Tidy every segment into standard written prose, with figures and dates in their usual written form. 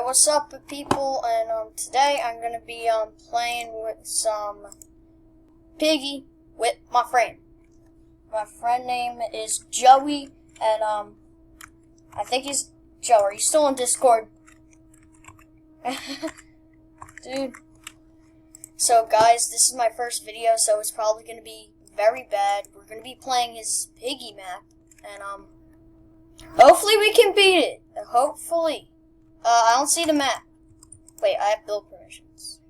What's up, people? And today I'm gonna be playing with some Piggy with my friend. My friend name is Joey, and I think he's Joe. Are you still on Discord? Dude. So guys, this is my first video, so it's probably gonna be very bad. We're gonna be playing his Piggy map, and hopefully we can beat it. Hopefully. I don't see the map. Wait, I have build permissions.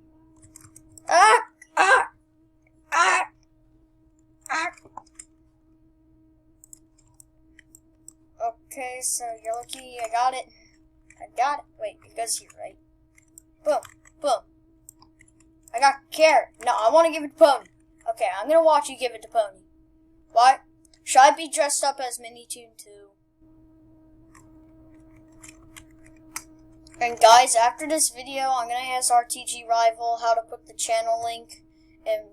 Okay, so you're lucky I got it. Wait, it goes here, right? Boom, boom. I got carrot. No, I want to give it to Pony. Okay, I'm gonna watch you give it to Pony. What? Should I be dressed up as Mini Toon too? And guys, after this video, I'm gonna ask RTG Rival how to put the channel link, and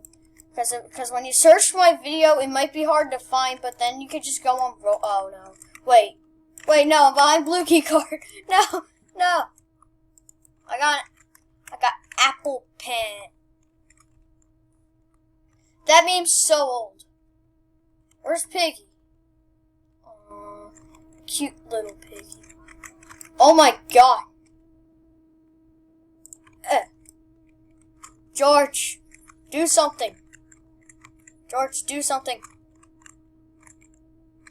because when you search my video, it might be hard to find, but then you could just go on. Oh no! Wait, no, I'm behind blue key card. No. I got apple pen. That meme's so old. Where's Piggy? Aww, cute little Piggy. Oh my god. George, do something. George, do something.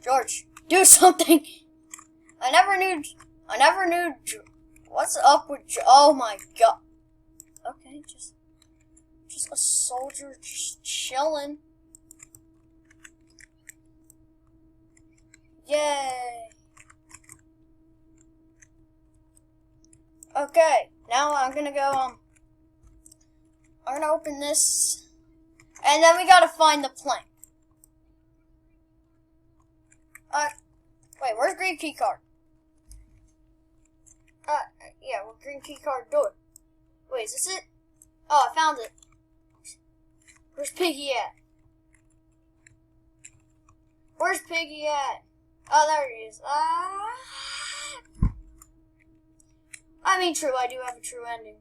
George, do something. I never knew. What's up with? Oh my god. Okay, just a soldier, just chilling. Yay. Okay, now I'm gonna go. I'm gonna open this, and then we gotta find the plank. Wait, where's green key card? Yeah, well, green key card door. Wait, is this it? Oh, I found it. Where's Piggy at? Where's Piggy at? Oh, there he is. I mean, true, I do have a true ending.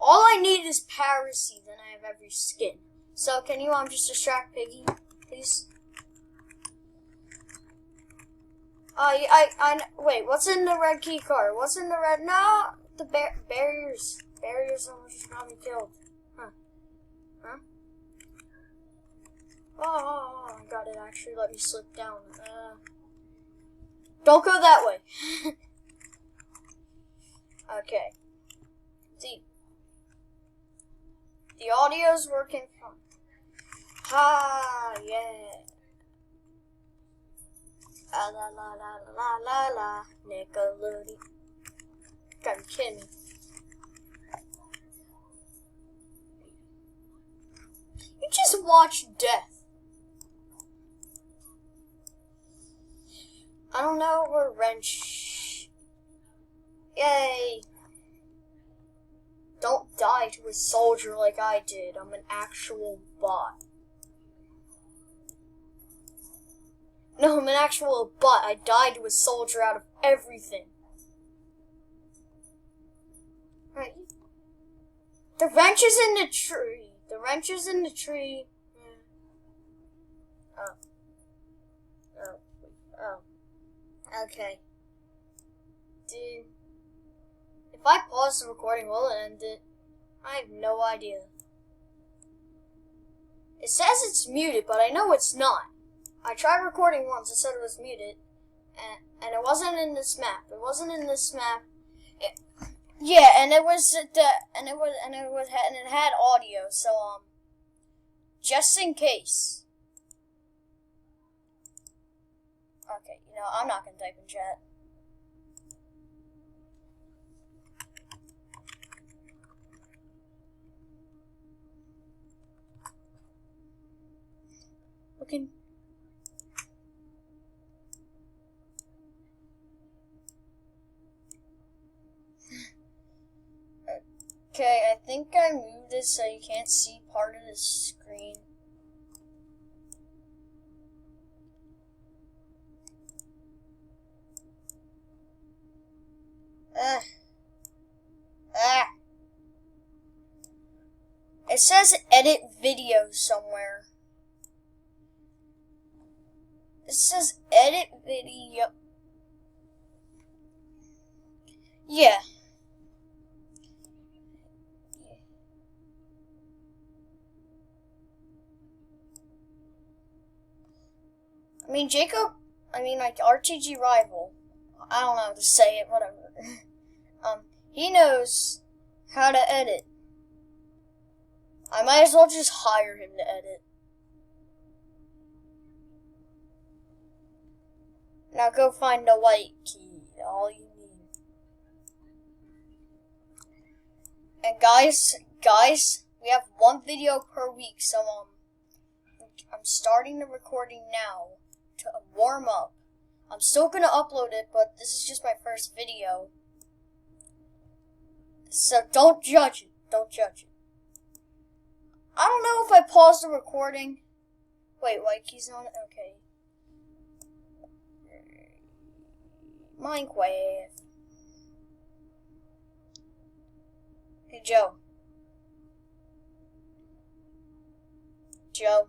All I need is piracy, then I have every skin. So can you just distract Piggy, please? Wait, what's in the red key card? What's in the red? No, the barriers. Barriers almost got me killed. Huh? Oh, I got it. Actually, let me slip down. Don't go that way. Okay. See. The audio's working fine. Yeah. La la la la la la. Nickelodeon. Gotta be kidding me. You just watched death. I don't know where wrench. Yay. Don't die to a soldier like I did. I'm an actual bot. No, I'm an actual bot. I died to a soldier out of everything. Right. The wrench is in the tree. The wrench is in the tree. Oh. Okay. Dude. If I pause the recording, will it end it? I have no idea. It says it's muted, but I know it's not. I tried recording once, it said it was muted, and it wasn't in this map. It wasn't in this map. Yeah, and it had audio, so just in case. Okay, I'm not gonna type in chat. Looking. Okay, I think I moved this so you can't see part of the screen. It says edit video somewhere. It says edit video. Yeah. Like RTG Rival. I don't know how to say it, whatever. He knows how to edit. I might as well just hire him to edit. Now go find the white key. All you need. And guys, we have one video per week, so I'm starting the recording now to warm up. I'm still gonna upload it, but this is just my first video. So don't judge it. Don't judge it. I don't know if I paused the recording. Wait, white key's on it? Okay. Minecraft. Hey, Joe. Joe.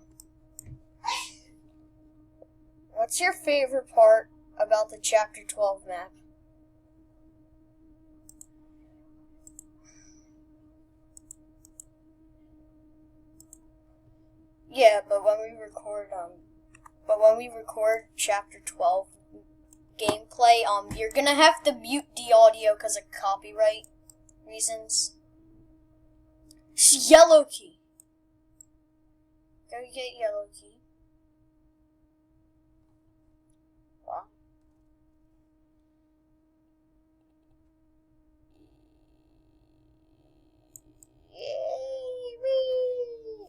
What's your favorite part about the Chapter 12 map? Yeah, but when we record Chapter 12 gameplay, you're gonna have to mute the audio because of copyright reasons. Yellow key. Go get yellow key. What?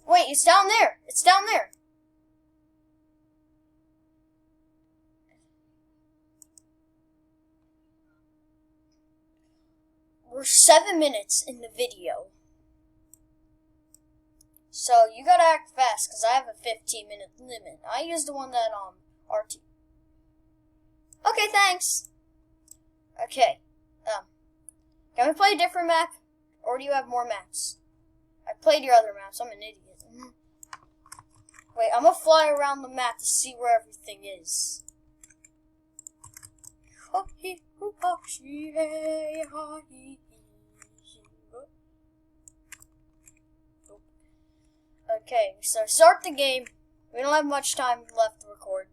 Wait, it's down there. It's down there. We're 7 minutes in the video. So you gotta act fast, because I have a 15-minute limit. I use the one that, RT. Okay, thanks. Okay, can we play a different map? Or do you have more maps? I played your other maps, I'm an idiot. Wait, I'm gonna fly around the map to see where everything is. Okay, so start the game. We don't have much time left to record.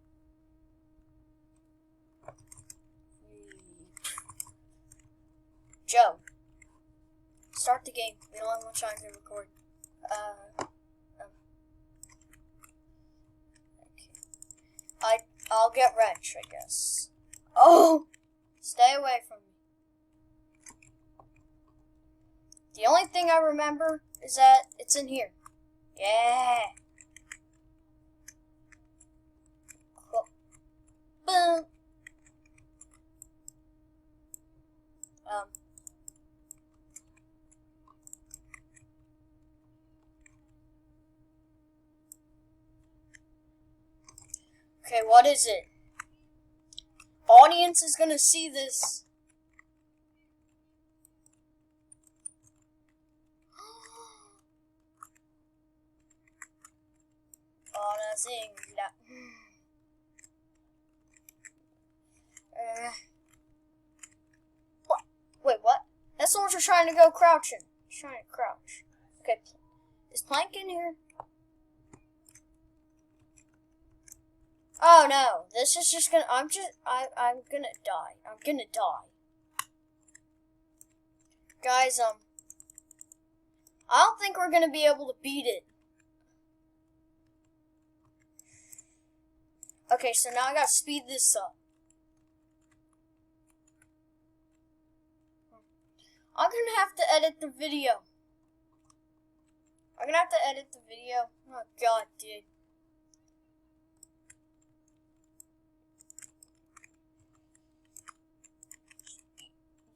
Joe, start the game. We don't have much time to record. Okay. I'll get wrench, I guess. Oh! Stay away from me. The only thing I remember is that it's in here. Yeah. Cool. Boom. Okay, what is it? Audience is gonna see this. Oh, that's it. What? Wait, what? That soldier's trying to go crouching. He's trying to crouch. Okay, is Plank in here? Oh no, this is just gonna, I'm gonna die. I'm gonna die. Guys, I don't think we're gonna be able to beat it. Okay, so now I gotta speed this up. I'm gonna have to edit the video. Oh god, dude.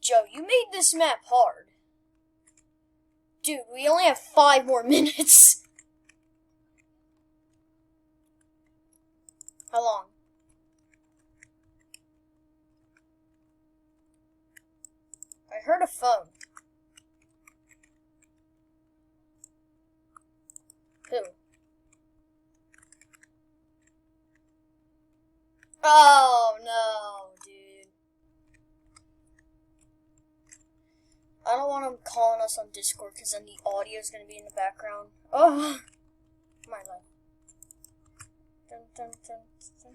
Joe, you made this map hard. Dude, we only have 5 more minutes. How long? I heard a phone. Oh no, dude. I don't want him calling us on Discord because then the audio is going to be in the background. Oh, my life. Dun, dun, dun, dun,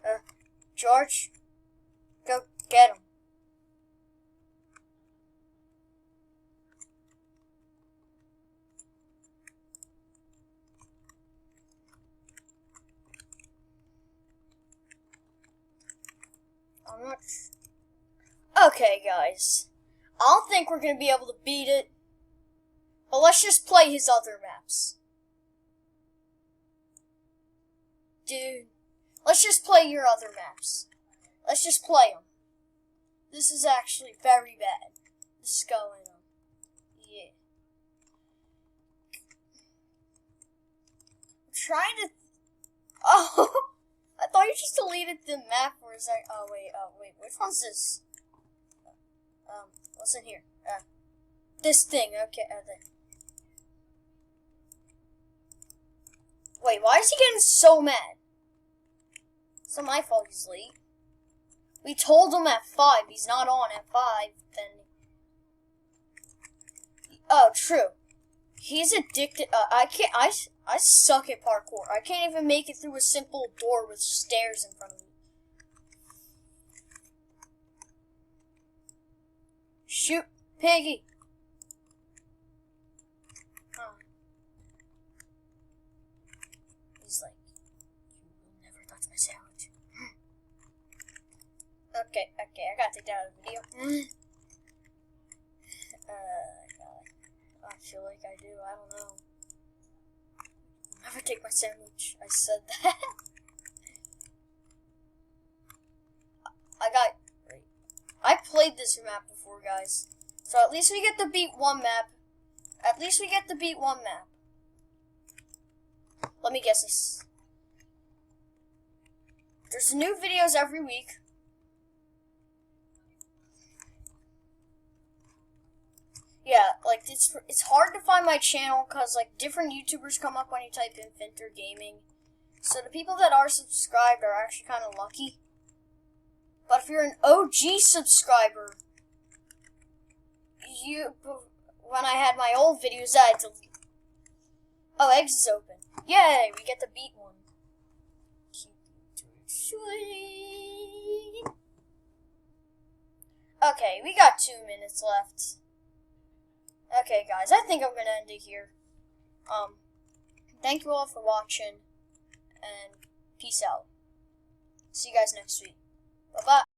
dun. George, go get him. I'm not. Okay, guys. I don't think we're gonna be able to beat it. But let's just play his other maps. Dude, let's just play your other maps. Let's just play them. This is actually very bad. This is going on. Yeah. I'm trying to. Oh, I thought you just deleted the map. Or is that? Oh wait. Which one's this? What's in here? This thing. Okay. There. Wait, why is he getting so mad? It's not my fault he's late. We told him at 5. He's not on at 5. Then. Oh, true. He's addicted. I can't. I suck at parkour. I can't even make it through a simple door with stairs in front of me. Shoot, Piggy. He's like, you will never touch my sandwich. Okay, I gotta take that out of the video. I feel like I do, I don't know. I'll never take my sandwich. I said that. I played this map before, guys. So at least we get to beat one map. Let me guess this. There's new videos every week. Yeah, like it's hard to find my channel because like different YouTubers come up when you type in Finter Gaming. So the people that are subscribed are actually kind of lucky. But if you're an OG subscriber, when I had my old videos, I had to. Oh, eggs is open. Yay, we get to beat one. Okay, we got 2 minutes left. Okay, guys, I think I'm gonna end it here. Thank you all for watching, and peace out. See you guys next week. Bye-bye.